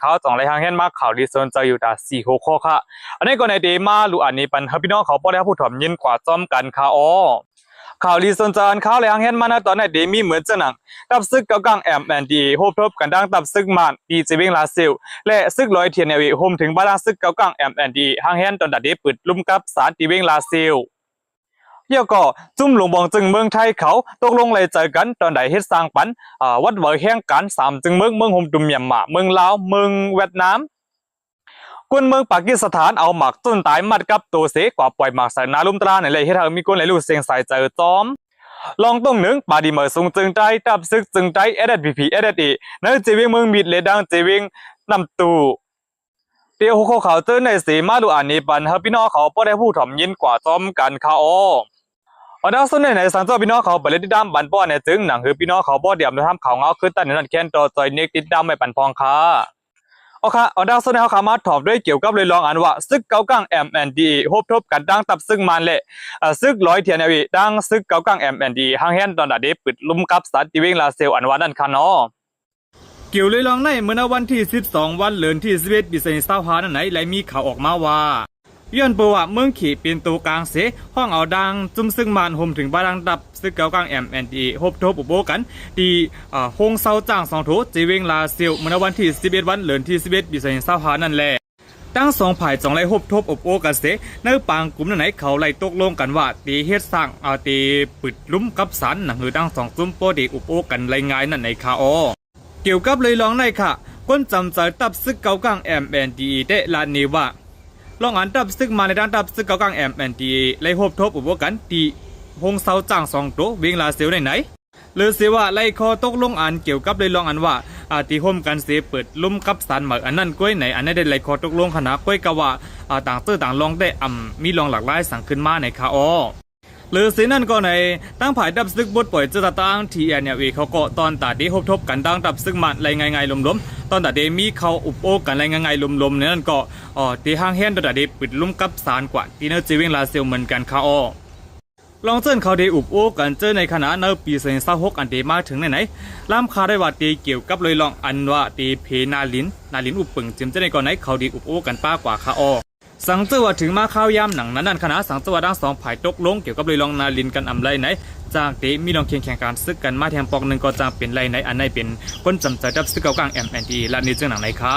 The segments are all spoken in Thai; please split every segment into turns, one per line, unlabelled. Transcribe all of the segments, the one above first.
เขาจ่องไรทางเห็นมากข่าวดีสนใจอยู่แต่สี่หัวข้อค่ะอันนี้ก็ในเดมาลูอันนี้ปันพี่น้องเขาพอได้พูดถ่อมยินกว่าจอมกันค่ะอ๋อข่าวดีสนใจข่าวไรทางเห็นมานะตอนนี้เดมีเหมือนจะหนังตับซึกเกากังแอมแอนดีโฮปทบกันดังตับซึกมันปีจีวิงลาซิลและซึกลอยเทียนเอวีโฮมถึงบ้านซึกเกากังแอมแอนดีทางเห็นตอนดัดเดปิดลุ่มกับสารตีวิงลาซิลเยี่ยก็จุ่มหลวงบองจึงเมืองไทยเขาตกลงเลยเจอกันตอนใดเฮ็ดสร้างปันวัดเวอร์แห่งกัน3จึงเมืองโฮมตุ่มยำหมาเมืองลาวเมืองเวียดนามกวนเมืองปากีสถานเอาหมักต้นตายมัดกับตัวเสกว่าปล่อยหมักใส่นาลุ่มตราในเลยเฮ็ดให้มีคนไหลลู่เสียงใส่เจอจอมลองต้องหนึ่งปาดีเมอร์ทรงจึงใจตับซึกจึงใจSSPP SSEในจีวิงเมืองมิดเลดังจีวิงนำตูเดี๋ยวหัวเขาเจอในสีมาดูอันนี้ปันพี่น้องเขาพอได้พูดถ่อมยินกว่าจอมกันค่ะอ๋อดาวส่วนในสังเจ้าพี่น้องเขาไปเล่นที่ด้ามบันป้อเนี่ยจึงหนังคือพี่น้องเขาบ่เดียมในทำเขาเงาขึ้นตั้งในนั้นแค้นต่อจอยเน็กติดดำไม่ปั่นพองค่ะโอเคอดาวส่วนในเขาขามาถอบด้วยเกี่ยวกับเลยลองอันว่าซึกเกากังMNDโฮบทบกันดังตับซึกมันเละซึกร้อยเทียนวีดังซึกเกากังMNDห้างแฮนตอนดัดเดปิดลุ่มกับสัตว์ตีวิ่งลาเซลอันว่านั่นค่ะเนาะเกี่ยวเลยลองในเมื่อวันที่12วันเดือนที่11ปี2025นั่นไหนไหลมีข่าวออกมาว่าย้อนประวัติเมืองขี่เป็นตัวกลางเสห้องเอาดังจุ่มซึ่งมันห่มถึงบ้านดังดับซึกเกากลางMNDฮบทบอุโบกันที่ฮงเซาจ้าง2โถจีเวงลาเซียวเมื่อวันที่11วันเดือนที่11ปี2025นั่นแหละตั้ง2ฝ่าย2ไล่ฮบทบอุโบกันเสในปางกลุ่มไหนเขาไล่ตกลงกันว่าตีเฮ็ดสร้างตีปิดลุ่มกับสันหนังหือตั้ง2จุ่มโปดีอุโบกันไล่ง่ายนั่นในคาอเกี่ยวกับเลยลองในค่ะก้นจำใจตับซึกเกากลางMNDได้ลานีว่าลองอันดับซึกมาในด้านดับซึกเกากังMNDไล่ฮบทบอุปกันตีพงเซาจ้าง2ตัววิ่งลาเซลไหนหรือเสียว่าไล่คอตกลงอันเกี่ยวกับเลยลองอันว่าตีห่มกันเสียเปิดลุ่มกับสันเหมือนอันนั้นก้อยไหนอันนั้นได้ไล่คอตกลงขนาดก้อยกะว่าต่างตื้อต่างลองได้มีลองหลากหลายสั่งขึ้นมาในคาอหรือสินั่นก็ในตั้งผายดับซึกบดปล่อยเจตตั้งทีแอนเอเขาก็ตอนตัดดีฮบทบกันดังดับซึกมันไรไงล้มตอนตัดเดมีเขาอุบโอกันไรไงล้มนั่นก็ตีห้างแฮนตอนตัดเดปิดลุ่มกับสารกว่าตีเนอร์จีวิงลาเซลเหมือนกันค่ะลองเจิ้นเขาเดอุบโอกันเจอในขณะเนอปี2026อันเดมาถึงไหนล่ามคาได้ว่าตีเกี่ยวกับเลยลองอันว่าตีเพนาลินอุบปึงจิมเจอในก่อนไหนเขาดีอุบโอกันป้ากว่าค่ะสังเจว่าถึงมาข้าวยามหนังนั้นคณะสังเจว่าดัง2ฝ่ายตกลงเกี่ยวกับเลยลองนาลินกันอำไรไหนจากเตมีลองเคียงแข่งการซึกกันมาแทงปอกหนึ่งก็จางเป็นไรไหนอันไหนเป็นคนจำใจดับซึกเกากังMNDและนี่จึงหนังไหนค่ะ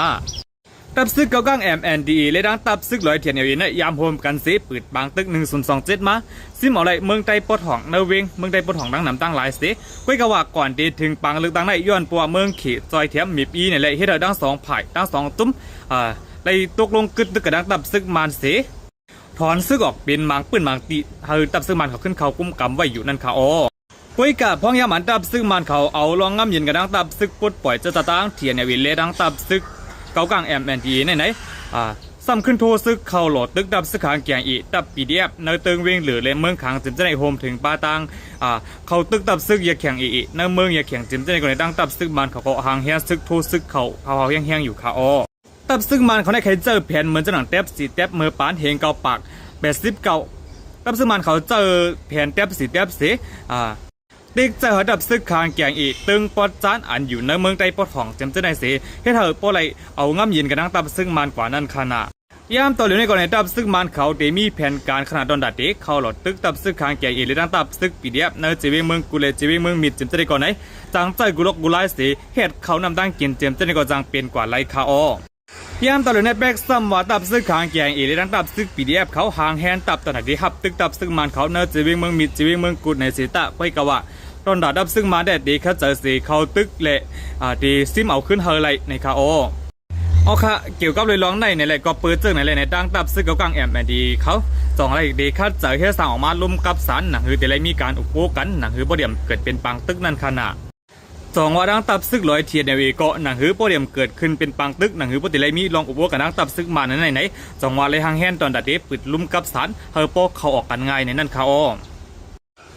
ดับซึกเกากังMNDเลยดังตับซึกลอยเทียนอยู่ในยามโฮมกันเสปืดบางตึก1027มาซิมเอาไรเมืองใต้ปดห้องเนเวงเมืองใต้ปดห้องดังนำตั้งหลายเสก้อยกว่าก่อนเดถึงปังลึกดังในย้อนปัวเมืองเขตจอยเทียมมีปีเนี่ยเลยเฮ็ดดัง2ฝ่ายดัง2ตุ้มได้ตกลงกึดตึกกระดังตับซึกมันเสถอนซึกออกเป็นมังปืนมังตีเฮอตับซึกมันเขาขึ้นเขากุ้มกำไว้อยู่นั่นค่ะก้อยกะพ้องยามันตับซึกมันเขาเอาลองง่ำเย็นกระดังตับซึกปดปล่อยจะตั้งเทียนวิเลดังตับซึกเกากังMNDไหนซ้ำขึ้นโทซึกเขาหลอดตึกดับซึกขางเกียงอีตับปีเดียบเนเติงเวงหรือเลเมืองขางจิมจะในโฮมถึงปาตังเขาตึกตับซึกยาแข็งอีเนเมืองยาแข็งจิมจะในก่อนในดังตับซึกมันเขาก็หางเฮียซึกโทซึกเขาเฮียงอยู่ค่ะตับซึ่งมันเขาได้ใครเจอแผ่นเหมือนจะหนังแทบสีแทบมือปานเฮงเกาปาก80เก่าตับซึ่งมันเขาเจอแผ่นแทบสีแทบเสติ๊กเจอดับซึกคางแกงอีตึงปอดจานอันอยู่ในเมืองใต้ปอดของเจมจะได้เสให้เธอปอไรเอาง่ำยินกันดังตับซึ่งมันกว่านั้นขนาดยามต่อเหลือในก่อนในตับซึ่งมันเขาเดมีแผนการขนาดดอนดัดเด็กเขาหลอดตึกตับซึกคางแกงอีหรือดังตับซึกปีเดียบในจีวิเมืองกุเลจีวิเมืองมิดเจมจะได้ก่อนไหนจังใจกุลกกุไลเสเหตุเขานำดังกินเจมจะได้ก่อนจังเป็นกว่าไรคายามตลอดในแบกซ้ำว่าตับซึกขางแกงเอเลยดังตับซึกปีเดียบเขาหางแฮนตับตอนไหนที่ฮับตึกตับซึกมันเขาเนอจีวิงเมืองมิดจีวิงเมืองกุดในสีตะไปกะว่าตอนดับซึกมาแดดดีเขาเจอสีเขาตึกเละดีซิมเอาขึ้นเฮอไรในคาค่ะเกี่ยวกับเลยร้องในแหละก็เปิดเจอในเลยในดังตับซึกเกากังMNDเขาสองอะไรดีเขาเจอแค่สั่งออกมาลุ่มกับสันหนังหือแต่ไรมีการอุปโภกันหนังหือบ่เดียมเกิดเป็นปังตึกนั่นขนาด2ว่าดังตับซึกลอยเทียนเก็หนังหือโปรเดียมเกิดขึ้นเป็นปังตึกหนังหือปฏิไรมีลองอุบวกันดังตับซึกมาไหน2ว่าเลยหางแฮนตอนดัดเดปิดลุ่มกับสารเฮอโปเขาออกกันง่ายในนั่นค่ะ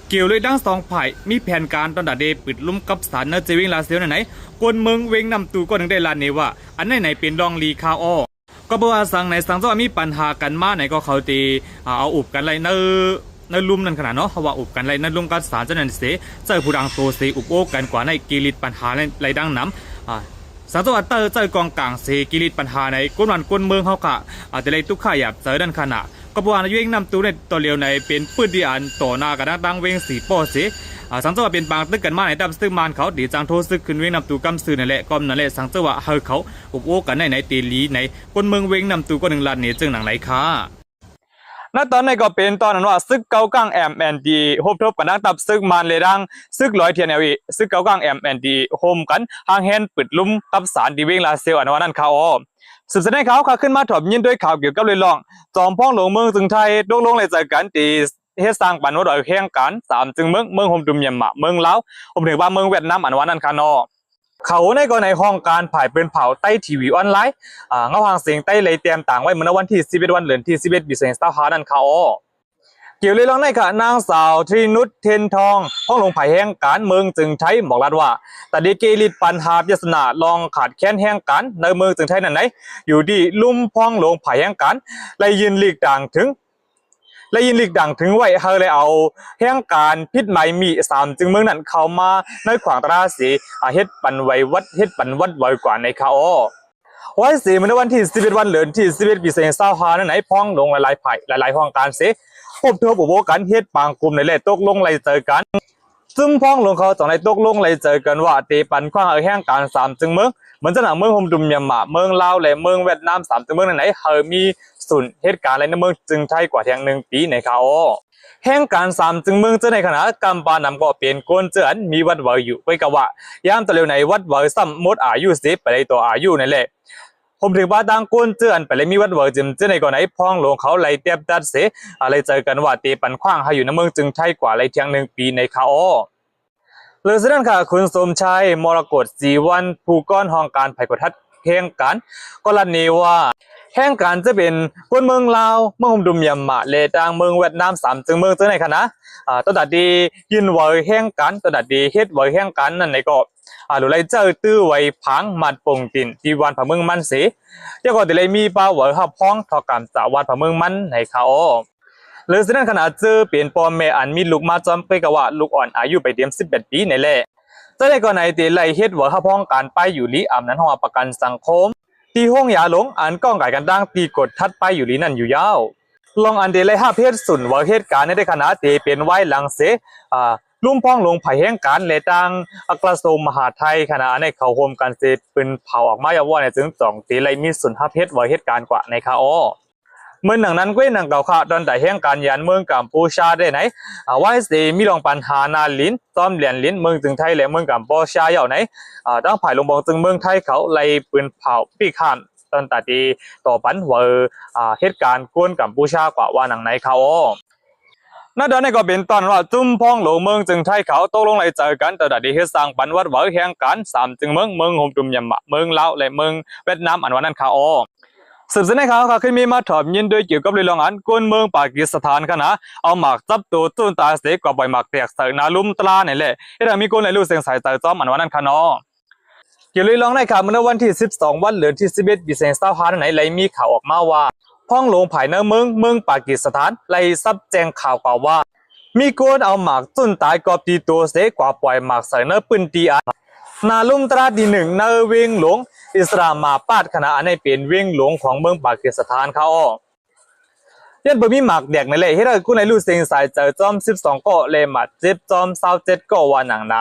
เกี่ยวเลยดัง2ฝ่ายมีแผนการตอนดัดเดปิดลุ่มกับสารเนอร์จีวิงลาเซลไหนกวนเมืองเวงนำตูก็ถึงได้ลานนี้ว่าอันไหนเป็นดองลีคาก็บอกว่าสั่งในสั่งจะว่ามีปัญหากันมาไหนก็เขาตีเอาอุบกันไรเนอลุ่มนั่นขนาดเนาะเพราะว่าอุบกันไรนั่นลุ่มกันสารจะนั่นเสเจอผู้ดังโตเสอุบโอกันกว่าในกีริตปัญหาไรดังน้ำ สังตัวเตอร์เจอกองกลางเซกิริตปัญหาในก้นวันก้นเมืองเขากะอาจจะเลยตุกข่ายหยาบเจอดันขณะกบวนเวงนำตัวในตัวเลียวในเป็นปืนดีอันต่อหน้ากันดังเวงสีป้อเสสังตัวเป็นบางตึกกันมาในดับซึ่งมันเขาดีจังโทษซึกขึ้นเวงนำตัวกำซื้อนั่นแหละก็นั่นแหละสังตัวเฮาเขาอุบโอกันในตีลีในก้นเมืองเวงนำตัวก็หนึ่งล้านเนี่ยจึงหนังไหนค่ะณตอนนี้ก็เป็นตอนนั้นว่าซึกเกากัง MND โฮมทบกันดังตับซึกมันเลยดังซึก100 TNL ซึกเกากัง MND โฮมกันห่างแฮนปิดลุ่มกับสารดีเวงลาเซลอันว่านั่นเขาสืบสวนเขาค่ะขึ้นมาถมยินด้วยข่าวเกี่ยวกับเลยล่องจอมพ้องหลวงเมืองจึงไทยตกลงเลยเจอกันตีเฮ็ดสร้างปันว่าดอยแข่งกัน3จึงเมืองโฮมดุมยมะเมืองลาวผมถึงว่าเมืองเวียดนามอันว่านั่นค่ะเนาะเขาในก็ในห้องการผ่ายเป็นเผาใต้ทีวีออนไลน์เงาหางเสียงใต้เลยเตรียมต่างไว้เมื่อวันที่11วันเดือนที่11ปี2565นั่นค่ะเกี่ยวเลยลองในค่ะนางสาวทรีนุชเทนทองห้องลงไผ่แห่งการเมืองจึงใช้บอกรัดว่าแต่ดีเกลิดปัญหาพิศนาลองขาดแค้นแห่งการในเมืองจึงใช้นั่นไหนอยู่ดีลุ่มพ้องลงไผ่แห่งการเลยยืนหลีกดังถึงไว้เฮาเลยเอาแห่งการพิษหมายมี3จึงเมืองนั้นเข้ามาในขวางตราสีเฮ็ดปันไว้วัดเฮ็ดปันวัดไว้กว่าในค่ะไว้สีในวันที่11วันเดือนที่11ปี2565นั่นไหนพ้องลงหลายๆไผ่หลายๆห้องการเสพบเธอบอกว่ากันเฮ็ดปางกลุ่มในแหละตกลงเลยเจอกันซึมพ้องลงเขาจากในตกลงเลยเจอกันว่าตีปันขว้างแห่งการ3จึงเมืองเหมือนจะหนังเมืองโฮมดุมยามะเมืองลาวและเมืองเวียดนาม3จึงเมืองไหนเฮามีศูนย์เหตุการณ์อะไรในเมืองจึงใช้กว่าแทง1ปีในเขาแห่งการ3จึงเมืองจะในขณะกำปานำก็เปลี่ยนโกนเจือนมีวัดเวออยู่ไปกับว่ายามตะเร็วในวัดเวอซ้ำมดอายุ10ไปเลยตัวอายุนั่นแหละผมถือว่าดังก้นเจือนไปเลยมีวัดเวอร์จิมเจในก่อนไหนพ้องหลวงเขาเลยเตียบดัดเสอะไรเจอกันว่าตีปันขว้างให้อยู่ในเมืองจึงใช่กว่าเลยเทียง1ปีในเขาเลยซึ่งค่ะคุณสมชัยมรกตจีวันผู้ก้อนห้องการไผ่กทัดแห่งการกรณีว่าแห่งการจะเป็นคนเมืองลาวเมืองโฮมดุมยามะเลตางเมืองเวียดนาม3จึงเมืองเจในคณะตัวดัดดียืนเวอร์แห่งการตัวดัดดีเฮ็ดเวอร์แห่งการนั่นในก็หรือไรเจอตื้อไว้พังมัดปงตินที่วันผาเมืองมันเสียเจ้าก็จะเลยมีป้าเวอร์ขับพ้องทอกรรมจากวันผาเมืองมันในเขาหรือสิ่งขณะเจอเปลี่ยนปอมเมอันมีลูกมาจอมไปกับว่าลูกอ่อนอายุไปเตรียม11 ปีในแหละจะได้ก็ในตีไล่เฮ็ดเวอร์ขับพ้องการไปอยู่ลีอ่ำนั้นห้องประกันสังคมที่ห้องยาหลงอันก้องไก่กันดังตีกดทัดไปอยู่ลีนั่นอยู่ยาวลองอันเดลัย5เพศสุนเวอร์เหตุการณ์ในขณะตีเป็นไว้หลังเสลุ่มพ้องลงไผ่แห่งการเลตังกระทรวงมหาดไทยขณะในเขาโฮมการเสพปืนเผาออกมาอย่าว่าในถึง2 ตีเลยมีสุนทรเพชรไว้เหตุการณ์กว่าในคาเมื่อหนังนั้นก็หนังเก่าข่าวตอนแต่แห่งการยันเมืองกัมพูชาได้ไหนว่าสีมีรองปัญหานาลิ้นต้อมเหรียญลิ้นเมืองจึงไทยและเมืองกัมพูชาเหย่าไหนต้องผ่ายลงบองจึงเมืองไทยเขาไล่ปืนเผาปีข้ามตอนแต่ตีต่อปันเวอร์เหตุการณ์กวนกัมพูชากว่าหนังในเขาน่าเดินในก็เป็นตอนว่าจุ่มพ้องหลวงเมืองจึงไทยเขาตกลงเลยเจอกันแต่ดัดดีเฮ็ดสร้างปันวัดเวอร์แห่งการ3จึงเมืองโฮมดุมยามะเมืองลาวและเมืองเวียดนามอันว่านั่นเขาสืบสวนในเขาขึ้นมีมาถอมยินโดยเกี่ยวกับเรื่องอันกวนเมืองปากีสถานขณะเอาหมากจับตัวจุนตาเสกกว่าใบหมากแตกใส่นาลุ่มตราเนี่ยแหละที่เรามีคนในรูเสียงสายใจจ้อมอันว่านั่นค่ะเนาะเกี่ยวกับเรื่องในข่าวเมื่อวันที่12วันเดือนที่11ปี2565ไหนเลยมีข่าวออกมาว่าพ้องหลวงภายในเมืองปากีสถานเลยซับแจ้งข่าวกล่าวว่ามีคนเอาหมากจุนตายกอบตีตัวเสกกว่าปล่อยหมากใส่เนื้อปืนตีอันนาลุ่มตราดี1เนื้อเวงหลวงอิสรามาปาดขณะอันในเป็นเวงหลวงของเมืองปากีสถานเขายันบ่มีหมากแดกในเลยให้เรากู้ในรู้เสียงสายเจอจอม12ก็เลยมาเจ็บจอม27ก็ว่าหนังไหน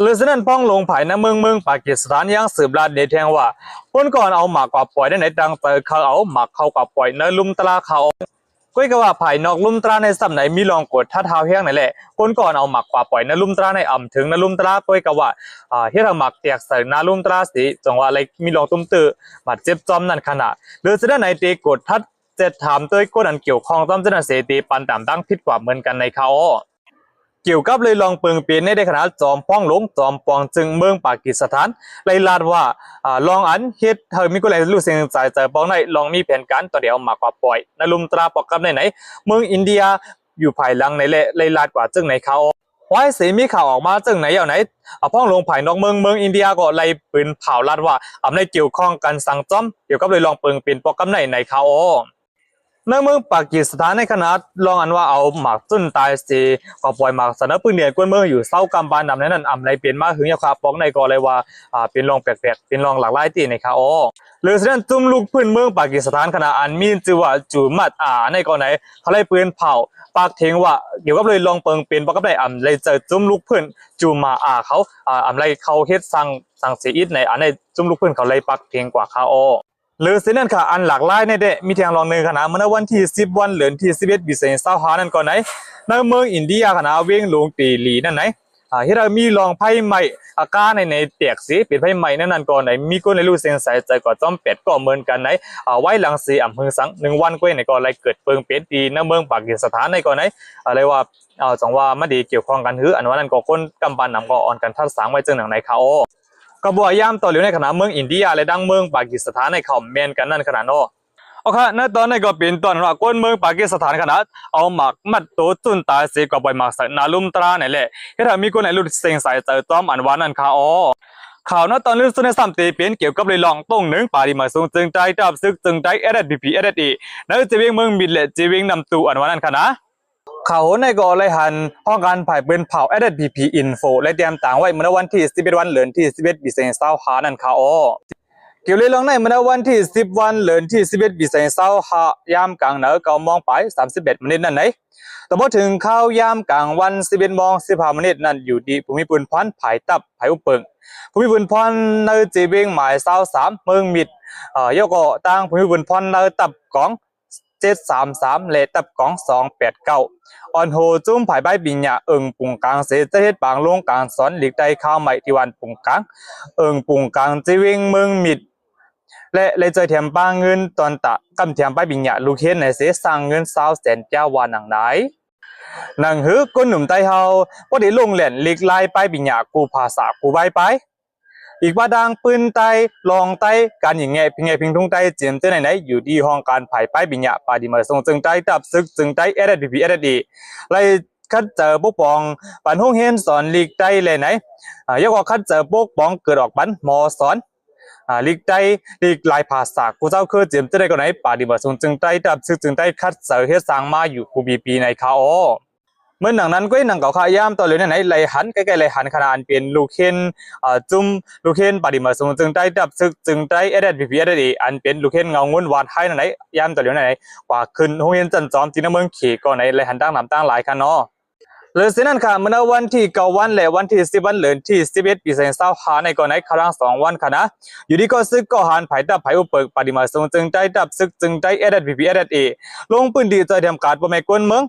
หรือฉะนั้นพ้องลงภายในเมืองปากีสถานยังสืบราดเดแทงว่าคนก่อนเอาหมากกว่าปล่อยได้ไหนดังเตอเขาเอาหมากเข้ากับปล่อยในลุ่มตราเขาก้อยก็ว่าภายนอกลุ่มตราในซ้ำไหนมีลองกดท่าเท้าแห้งไหนแหละคนก่อนเอาหมักกว่าปล่อยในลุ่มตราในอ่ำถึงในลุ่มตราก้อยก็ว่าเฮ็ดหมักแตกใส่ในลุ่มตราสิจังว่าอะไรมีลองตุ้มตื้อบาดเจ็บจอมนั่นขนาดหรือจะได้ไหนตีกดทัดเจ็ดถามตัวก้นอันเกี่ยวข้องต้อมจะได้เสตีปันตามตั้งผิดกว่าเหมือนกันในเขาเกี่ยวกับเลยลองเปิงเปลี่ยนในขณะจอมพ้องหลงจอมปองจึงเมืองปากีสถานเลยลาดว่าลองอันเฮ็ดเธอมีก็เลยรู้เสียงใจเจอปองในลองมีแผนการต่อเดียวมากกว่าปล่อยในลุมตราปอกกับไหนเมืองอินเดียอยู่ภายหลังในเลยลาดกว่าจึงในเขาไว้สีมีข่าวออกมาจึงไหนอย่างไหนพ้องลงภายนอกเมืองอินเดียก็เลยปืนเผาลาดว่าในเกี่ยวข้องกันสั่งจอมเกี่ยวกับเลยลองเปิงเปลี่ยนปอกกับในเขาน ในเมืองปากีสถานในขณะลองอันว่าเอาหมากจุนตายสิก็ปล่อยหมากสนับปืนเดียนกวนเมืองอยู่เศร้ากำบานนำนั้นอำไรเปลี่ยนมาหึงยาคาปองในก็เลยว่าเป็นรองแปลกๆเป็นรองหลากหลายตีในคาอ๋อหรือฉะนั้นจุ่มลูกพื้นเมืองปากีสถานขณะอันมีชื่อว่าจูมัดในก็ไหนเขาเลยปืนเผาปากเทงว่าเกี่ยวกับเลยลองเปิงเป็นปากกับได้เลยเจอจุ่มลูกพื้นจูมาเขาไรเขาเฮ็ดสั่งเสียอิดในในจุ่มลูกพื้นเขาเลยปักเทงกว่าคาอ๋อหรือสิ่งนั้นค่ะอันหลากหลายในเดะมีทางลองหนึ่งขนาดเมื่อวันที่10วันเหลือนที่11ปีเศษ25นั่นก่อนไหนในเมืองอินเดียขนาดเวียงหลวงตีหลีนั่นไหนที่เรามีลองไพ่ใหม่อาการในเตียกสีเป็นไพ่ใหม่นั่นก่อนไหนมีคนในรู้เสียงใส่ใจก่อจอมเป็ดก็เหมือนกันไหนไว้หลังสีอำเภอสัง1วันก็ในก่อนไรเกิดเปิงเป็ดตีในเมืองปากีสถานในก่อนไหนอะไรว่าจังว่าไม่ดีเกี่ยวข้องกันหืออันว่านั่นก็คนกำบันนำก็อ่อนกันทัดสังไว้เจอหนังในเขากระบวยย่ามต่อเหลียวในขณะเมืองอินเดียและดังเมืองปากีสถานในเขาเมียนกันนั่นขนาดโนโอเคในตอนนี้ก็เป็นตอนว่าคนเมืองปากีสถานขนาดเอาหมากมัดโตจุนตายเสียกับใบหมากใส่นาลุ่มตราเนี่ยแหละที่ถ้ามีคนในรุ่นเซ็งใส่เจอต้อมอันวานั่นค่ะอ๋อข่าวนั้นตอนนี้สุดในสามตีเป็นเกี่ยวกับเลยลองต้งหนึ่งปาริมาสูงจึงใจจับซึกจึงใจSSBP SSEนั่นจะเวียงเมืองบิดและจะเวียงนำตูอันวานั่นค่ะนะข่าวในก็เลยหันห้องการผ่ายเป็นเผา SSBP Info และเตรียมต่างไว้เมื่อวันที่11วันเหลือนที่11ปีเศษ25นั่นค่ะอ๋อเกี่ยวเลยลองในเมื่อวันที่10วันเหลือนที่11ปีเศษ25ยามกลางเหนือก็มองไป31นาทีนั่นไหนแต่พอถึงเข้ายามกลางวัน11:15นั่นอยู่ดีภูมิพลพันธ์ผายตับผายอุปเปิงภูมิพลพันธ์ในจีเบงหมาย23เมืองมิดยกตั้งภูมิพลพันธ์ในตับของ733เลตับของ289อ่อนโหจุ้มผายใบบิญญาปุงกลางเสจะเฮ็ดบางลงกลางสอนหลีกได้ข้าวใหม่ที่วันปุงกลางปุงกลางจีเวงเมืองมิดและเลยเจอเทียมป้าเงินตอนตะกำเทียมใบบิญญาลูกเฮ็ดในเสสร้างเงิน20,000,000 เจ้าวันหนังไหนหนังหือก้นหนุ่มไตเฮาบ่ได้ลงแหล่นหลีกลายไปบิญญากูภาษากูใบไปอีกว่าดังปืนไตลองไตการอย่างไงพิงทุ่งไตเจียมเจ้าไหนอยู่ดีห้องการผ่ายไปบิญญาปาดิมาทรงจึงไตตับซึกจึงไตSSBP SSEเลยคัดเจอปกป้องปันห้องเฮนสอนลีกไตเลยไหนยกว่าคัดเจอปกป้องเกิดออกปันมอสอนลีกไตลีกลายภาษากูเจ้าคือเจียมเจ้าไหนก็ไหนปาดิมาทรงจึงไตตับซึกจึงไตคัดเจอเฮ็ดสร้างมาอยู่กูปีในคาอเมื่อหนังนั้นก็หนังเก่าขายามต่อเลยไหนไหลหันใกล้ๆไหลหันขนาดเป็นลูกเคนจุ่มลูกเคนปฏิมาสมุนจึงได้ดับซึกจึงได้SSBP SSEอันเป็นลูกเคนเงาเงินวาดให้ไหนยามต่อเลยไหนกว่าขึ้นห้องเรียนจันจอมจีนเมืองขี่ก่อนไหนไหลหันตั้งน้ำตั้งหลายคันเนาะเลยสินั่นค่ะเมื่อวันที่9วันและวันที่10วันเหลือนที่11ปีเศษ25ในก่อนไหนครั้ง2วันค่ะนะอยู่ดีก็ซึกก็หันไผ่ดับไผ่อุปเปิกปฏิมาสมุนจึงได้ดับซึกจึงได้SSBP SSEลงพื้นที่จอยทำการบ่แม่นกวนเมือง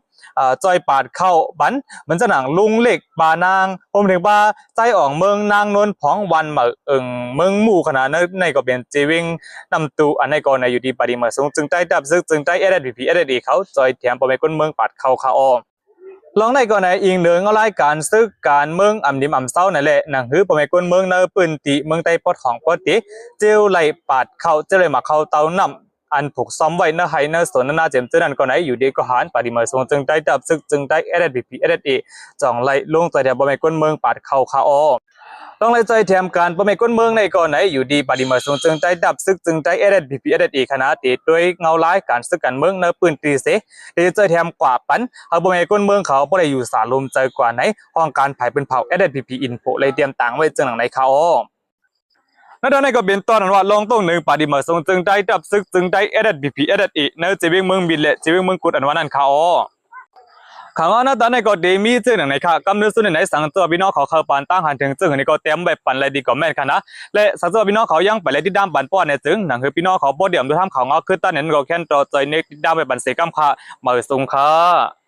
จอยปาดเข้าบันมันจะหนังลุงเล็กปานางผมถึงว่าใจอ่องเมืองนางนวลผองวันเหมืองเมืองหมู่ขนาดในก็เป็นจีวิงนำตูอันในก่อนในอยู่ดีปฏิมาสูงจึงได้ดับซึกจึงได้SSBP SSEเขาจอยแถมปอมก้นเมืองปาดเข้าคาอลองในก่อนในอิงเหนืองอะไรการซึกการเมืองอ่ำดิมอ่ำเศร้านั่นแหละหนังหื้อปอมก้นเมืองในปืนตีเมืองใต้ปอดของปอดตีเจียวไหลปาดเข้าเจียวไหลมาเข้าเตาน้ำอันผูกซ้อมไว้เนื้อไฮเนื้อสนนาเจมเจนันก็ไหนอยู่ดีก็หันปฏิมาทรงจึงได้ดับซึกจึงได้SSBP SSEจ่องไล่ลงใจแถบบ่แม่นก้นเมืองปาดเข้าคาอต้องไล่ใจแถมการบ่แม่นก้นเมืองในก่อนไหนอยู่ดีปฏิมาทรงจึงได้ดับซึกจึงได้ SSBP SSEขณะตีด้วยเงาร้ายการซึกกันเมืองเนื้อปืนตีเสที่ใจแถมกว่าปันเอาบ่แม่นก้นเมืองเขาบ่ได้อยู่สาลมใจกว่าไหนห้องการผ่ายเป็นเผา SSBP Info เลยเตรียมต่างไว้จึงหลังในคาอนั่นก็เป็นตอนนั้นว่าลองต้องหนึ่งปฏิมาทรงจึงได้ดับซึกจึงได้SSBP SSEเนื้อจีเวงเมืองบินและจีเวงเมืองกุดอันว่านั่นค่ะข้างนั้นตอนนี้ก็เดมีจึงหนังในค่ะกำเนิดส่วนไหนสังตัวพี่น้องเขาปานตั้งหันถึงจึงในก็เต็มแบบปั่นอะไรดีก็แม่นค่ะนะและสังตัวพี่น้องเขายังไปเลยที่ด้ามปั่นป้อนในจึงหนังคือพี่น้องเขาป้อเดี่ยมด้วยทำเขาเงาขึ้นตั้งนั้นก็แค่ต่อใจในด้ามแบบปั่นเสกำค่ะมาส่งค่ะ